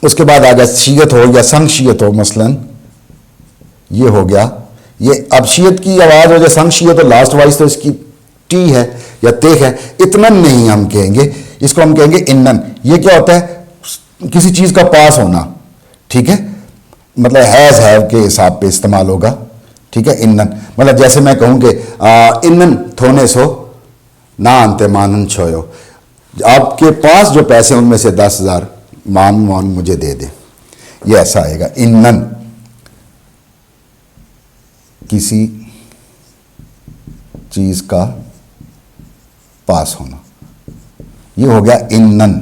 उसके बाद आ गया शीयत हो या संग शीयत हो, मसलन ये हो गया। ये अब शीयत की आवाज हो या संग शीयत हो, लास्ट वाइज तो इसकी टी है या ते है। इतनन नहीं हम कहेंगे, इसको हम कहेंगे इन्नन। ये क्या होता है? किसी चीज का पास होना, ठीक है, मतलब हैज हैव के हिसाब पे इस्तेमाल होगा, ठीक है। इन्नन मतलब जैसे मैं कहूँगे इन्नन थोने सो ना अंते मानन छोयो, आपके पास जो पैसे उनमें से 10,000 मान मुझे दे दे, ये ऐसा आएगा। इन्नन किसी चीज का पास होना, ये हो गया इन्नन।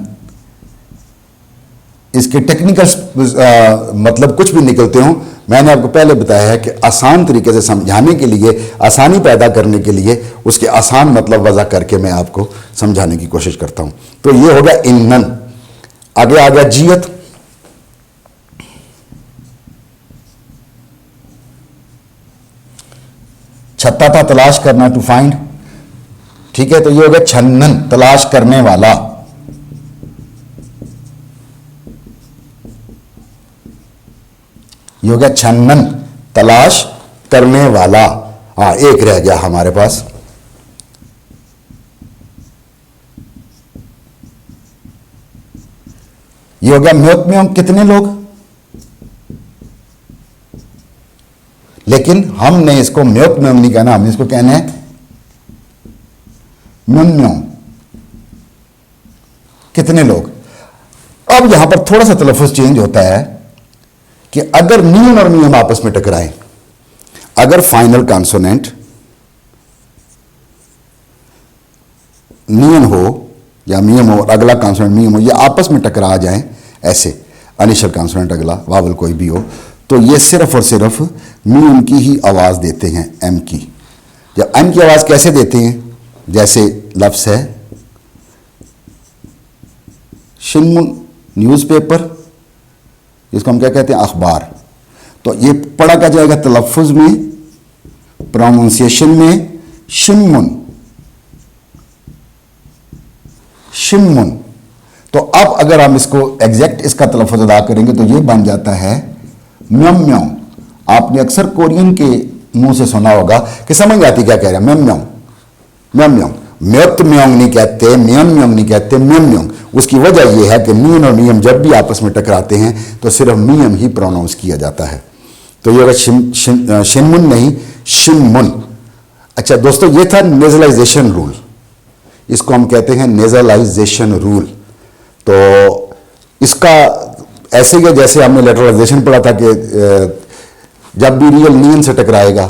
इसके टेक्निकल मतलब कुछ भी निकलते हो, मैंने आपको पहले बताया है कि आसान तरीके से समझाने के लिए, आसानी पैदा करने के लिए उसके आसान मतलब वजह करके मैं आपको समझाने की कोशिश करता हूं। तो ये हो गया इन्नन। आगे आ गया जियत। छत्ता था तलाश करना, टू फाइंड, ठीक है। तो ये हो गया छन्नन, तलाश करने वाला। ये हो गया छन्नन, तलाश करने वाला। हाँ, एक रह गया हमारे पास। ये हो गया म्योक म्योंग, कितने लोग। लेकिन हमने इसको म्योक म्योंग नहीं कहना, हमने इसको कहना है म्योंग म्योंग, कितने लोग। अब यहां पर थोड़ा सा तलफ़ुज़ चेंज होता है कि अगर नीम और मियम आपस में टकराएं, अगर फाइनल कॉन्सोनेंट नियन हो या मियम हो और अगला कॉन्सोनेंट मियम हो, ये आपस में टकरा जाएं ऐसे, इनिशियल कॉन्सोनेंट अगला वावल कोई भी हो, तो ये सिर्फ और सिर्फ मियम की ही आवाज देते हैं, एम की। जब एम की आवाज कैसे देते हैं, जैसे लफ्ज है शिन्मुन, न्यूज़पेपर, जिसको हम क्या कहते हैं, अखबार। तो ये पढ़ा क्या जाएगा तलफ़ुज़ में, प्रोनाउंसिएशन में, शिन्मुन, शिन्मुन। तो अब अगर हम इसको एग्जैक्ट इसका तलफ़ुज़ अदा करेंगे तो ये बन जाता है म्योंग म्योंग। आपने अक्सर कोरियन के मुंह से सुना होगा कि समझ आती क्या कह रहे हैं, म्योंग म्योंग, म्योंग म्योंग। म्योत म्योंग नहीं कहते, म्योंग म्योंग नहीं कहते, म्योंग म्योंग। उसकी वजह यह है कि मीन और मियम जब भी आपस में टकराते हैं तो सिर्फ मियम ही प्रोनाउंस किया जाता है। तो ये होगा शिनमुन नहीं शिनमुन। अच्छा दोस्तों, ये था नेजलाइजेशन रूल, इसको हम कहते हैं नेजलाइजेशन रूल। तो इसका ऐसे ही जैसे हमने लेटरलाइजेशन पढ़ा था कि जब भी रियल नियन से टकराएगा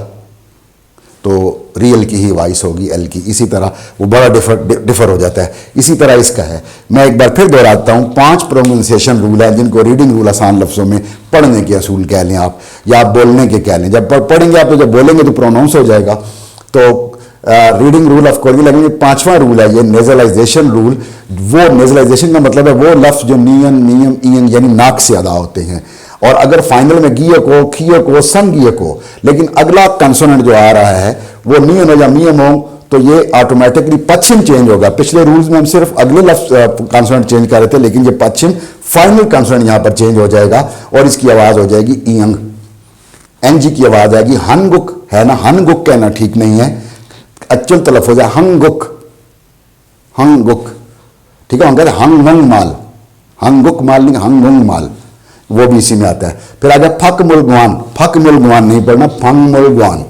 तो रियल की ही वॉइस होगी, एल की। इसी तरह वो बड़ा डिफर हो जाता है। इसी तरह इसका है, मैं एक बार फिर दोहराता हूँ, 5 प्रोनाउंसिएशन रूल है जिनको रीडिंग रूल आसान लफ्ज़ों में पढ़ने के असूल कह लें आप, या आप बोलने के कह लें। जब पढ़ेंगे आप तो जब बोलेंगे तो प्रोनाउंस हो जाएगा। तो reading rule of Korean language 5वां रूल है ये नेजलाइजेशन रूल। वो नेजलाइजेशन का मतलब है वो लफ्ज़ जो नियन नियम ईयन यानी नाक से अदा होते हैं, और अगर फाइनल में गियक हो, खियक हो, संगियक हो, लेकिन अगला कंसोनेंट जो आ रहा है वो नियन हो या मियम हो, तो ये ऑटोमेटिकली पश्चिम चेंज होगा। पिछले रूल्स में हम सिर्फ अगले लफ्ज़ कंसोनेंट चेंज कर रहे थे, लेकिन ये पश्चिम फाइनल कंसोनेंट यहां पर चेंज हो जाएगा और इसकी आवाज़ हो जाएगी ईयंग, एनजी की आवाज़ आएगी। हनगुक है ना, हनगुक कहना ठीक नहीं है, अच्छल तलफ़ुज़ है हंगुक, हंगुक, ठीक है। हम कहते हैं हंगंग माल, हंगुक माल नहीं, हंगंग माल, वो भी इसी में आता है। फिर आ गया फक मुलगवान, फक मुलगवान नहीं पढ़ना, फंग मुलगवान,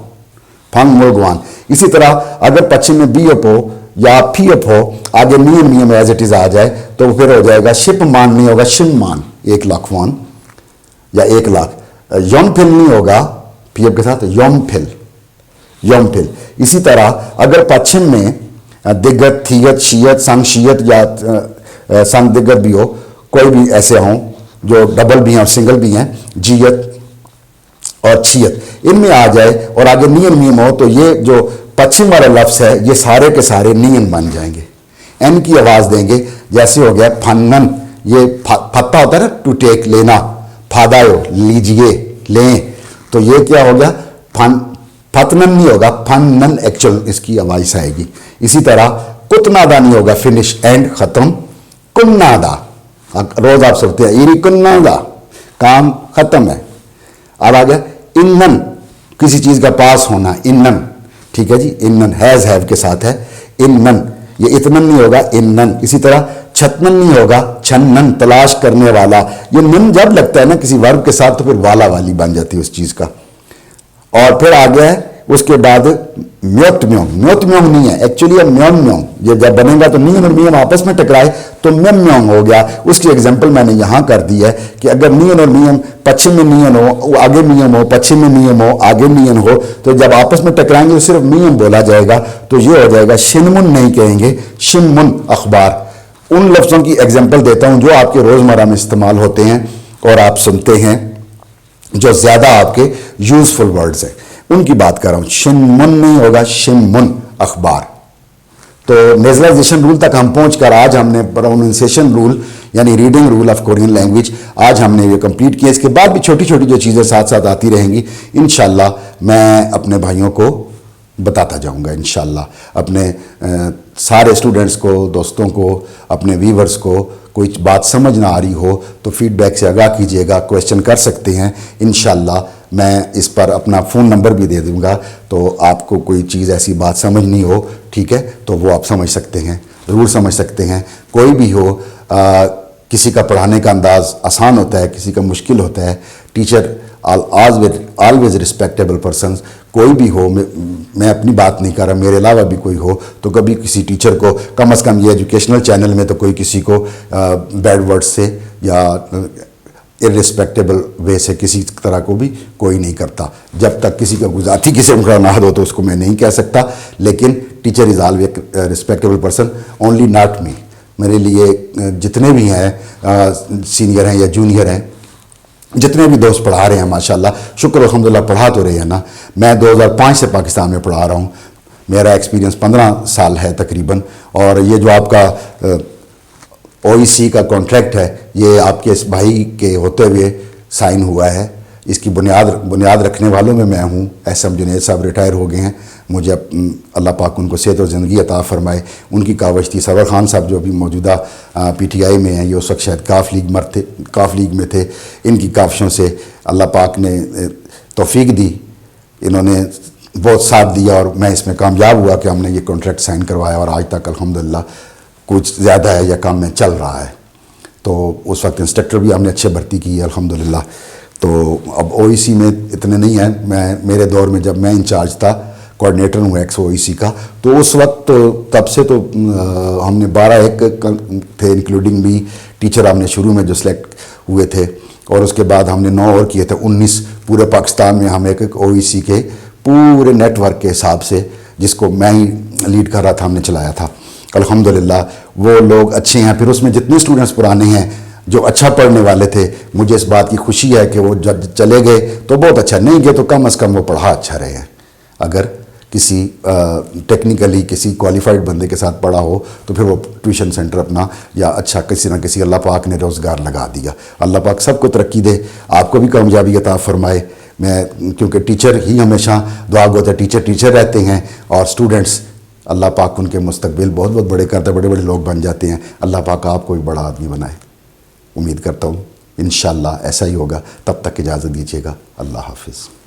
फंग मुलगवान। इसी तरह अगर पश्चिम में बी अप हो या फी अप हो, आगे नियम नियम एज इट इज आ जाए तो फिर हो जाएगा शिप मान नहीं होगा, शिन मान, 1 लाख वन या 1 लाख। यम फिल नहीं होगा फी अप के साथ, यम फिल, यम फिल। इसी तरह अगर पश्चिम में दिग्गत, थियत, शियत, संगशियत या संग दिग्गत भी हो, कोई भी ऐसे हों जो डबल भी हैं और सिंगल भी हैं, जियत और छियत, इनमें आ जाए और आगे नियन नियम हो, तो ये जो पश्चिम वाला लफ्ज़ है ये सारे के सारे नियन बन जाएंगे, एन की आवाज़ देंगे। जैसे हो गया फन्नन, ये फत्ता होता है ना, टू टेक, लेना, फादायो, लीजिए, लें, तो ये क्या हो गया, फतनन नहीं होगा, फन्नन एक्चुअल इसकी आवाज़ आएगी। इसी तरह कुतनादा नहीं होगा, फिनिश, एंड, ख़त्म, कुन्नादा, रोज आप सुनते हैं इरिकुन्नादा, काम खत्म है। अब आ गया इन्नन, किसी चीज का पास होना, इन्नन, ठीक है जी, इन्नन हैव के साथ है, इन्नन, ये इतनन नहीं होगा, इन्नन। इसी तरह छतनन नहीं होगा, छन्नन, तलाश करने वाला। ये नन जब लगता है ना किसी वर्ब के साथ तो फिर वाला वाली बन जाती है उस चीज का। और फिर आ गया है उसके बाद म्योम, म्योम नहीं है एक्चुअली, ये म्योम, ये जब बनेगा तो नीम और मियम आपस में टकराए तो म्योम हो गया। उसकी एग्जांपल मैंने यहां कर दी है कि अगर नियन और मियम पश्चिम में नियन हो, आगे मियम हो, पश्चिम में नियम हो, आगे नियन हो, तो जब आपस में टकराएंगे तो सिर्फ मियम बोला जाएगा, तो ये हो जाएगा शिनमुन नहीं कहेंगे, शिनमुन अखबार। उन लफ्जों की एग्जाम्पल देता हूं जो आपके रोजमर्रा में इस्तेमाल होते हैं और आप सुनते हैं, जो ज्यादा आपके यूजफुल वर्ड्स हैं, उनकी बात कर रहा हूं। शिनमुन नहीं होगा, शिनमुन अखबार। तो नेजलाइजेशन रूल तक हम पहुंचकर आज हमने प्रोनाउंसिएशन रूल यानी reading rule of Korean language आज हमने ये कंप्लीट किया। इसके बाद भी छोटी छोटी जो चीज़ें साथ साथ आती रहेंगी, इंशाल्लाह मैं अपने भाइयों को बताता जाऊंगा। इंशाल्लाह अपने सारे स्टूडेंट्स को, दोस्तों को, अपने व्यूवर्स को कोई बात समझ ना आ रही हो तो फीडबैक से आगाह कीजिएगा, क्वेश्चन कर सकते हैं। इंशाल्लाह मैं इस पर अपना फ़ोन नंबर भी दे दूंगा, तो आपको कोई चीज़ ऐसी बात समझ नहीं हो, ठीक है, तो वो आप समझ सकते हैं, ज़रूर समझ सकते हैं। कोई भी हो, किसी का पढ़ाने का अंदाज़ आसान होता है, किसी का मुश्किल होता है। टीचर ऑलवेज रिस्पेक्टेबल पर्सन, कोई भी हो, मैं अपनी बात नहीं कर रहा, मेरे अलावा भी कोई हो, तो कभी किसी टीचर को, कम से कम ये एजुकेशनल चैनल में तो कोई किसी को बैड वर्ड से या इररिस्पेक्टेबल वे से किसी तरह को भी कोई नहीं करता। जब तक किसी का गुजाती किसी का ना हो तो उसको मैं नहीं कह सकता, लेकिन teacher is always respectable person, only not me. मेरे लिए जितने भी हैं सीनियर हैं या जूनियर हैं, जितने भी दोस्त पढ़ा रहे हैं, माशाल्लाह शुक्र अल्हम्दुलिल्लाह पढ़ा तो रहे हैं ना। मैं 2005 से पाकिस्तान में पढ़ा रहा हूँ, मेरा एक्सपीरियंस 15 साल है तकरीबन। और ये जो आपका OEC का कॉन्ट्रैक्ट है, ये आपके इस भाई के होते हुए साइन हुआ है। इसकी बुनियाद रखने वालों में मैं हूँ। SM जुनैद साहब रिटायर हो गए हैं, मुझे अल्लाह पाक उनको सेहत और ज़िंदगी अता फरमाए। उनकी काविश थी। सरवर खान साहब जो अभी मौजूदा PTI में हैं, ये उस वक्त शायद काफ लीग में थे। इनकी काविशों से अल्लाह पाक ने तौफीक दी, इन्होंने बहुत साथ दिया और मैं इसमें कामयाब हुआ कि हमने ये कॉन्ट्रैक्ट साइन करवाया और आज तक अल्हम्दुलिल्लाह कुछ ज़्यादा है या काम में चल रहा है। तो उस वक्त इंस्ट्रक्टर भी हमने अच्छे भर्ती की है अल्हम्दुलिल्लाह। तो अब OEC में इतने नहीं हैं। मेरे दौर में जब मैं इंचार्ज था, कोऑर्डिनेटर हूँ एक्स OEC का, तो उस वक्त तब से तो हमने 12 थे, इंक्लूडिंग भी टीचर हमने शुरू में जो सिलेक्ट हुए थे, और उसके बाद हमने 9 और किए थे, 19 पूरे पाकिस्तान में हम एक OEC के पूरे नेटवर्क के हिसाब से, जिसको मैं ही लीड कर रहा था, हमने चलाया था। अल्हम्दुलिल्लाह वो लोग अच्छे हैं। फिर उसमें जितने स्टूडेंट्स पुराने हैं जो अच्छा पढ़ने वाले थे, मुझे इस बात की खुशी है कि वो जब चले गए तो बहुत अच्छा, नहीं गए तो कम से कम वो पढ़ा अच्छा रहे हैं। अगर किसी टेक्निकली किसी क्वालिफाइड बंदे के साथ पढ़ा हो तो फिर वो ट्यूशन सेंटर अपना या अच्छा किसी ना किसी अल्लाह पाक ने रोज़गार लगा दिया। अल्लाह पाक सबको तरक्की दे, आपको भी कामयाबी अता फरमाए। मैं क्योंकि टीचर ही हमेशा दुआ गो होता है, टीचर रहते हैं और स्टूडेंट्स अल्लाह पाक उनके मुस्तकबिल बहुत बहुत बड़े करते, बड़े बड़े लोग बन जाते हैं। अल्लाह पाक आपको भी बड़ा आदमी बनाए, उम्मीद करता हूँ इंशाअल्लाह ऐसा ही होगा। तब तक इजाज़त दीजिएगा, अल्लाह हाफिज़।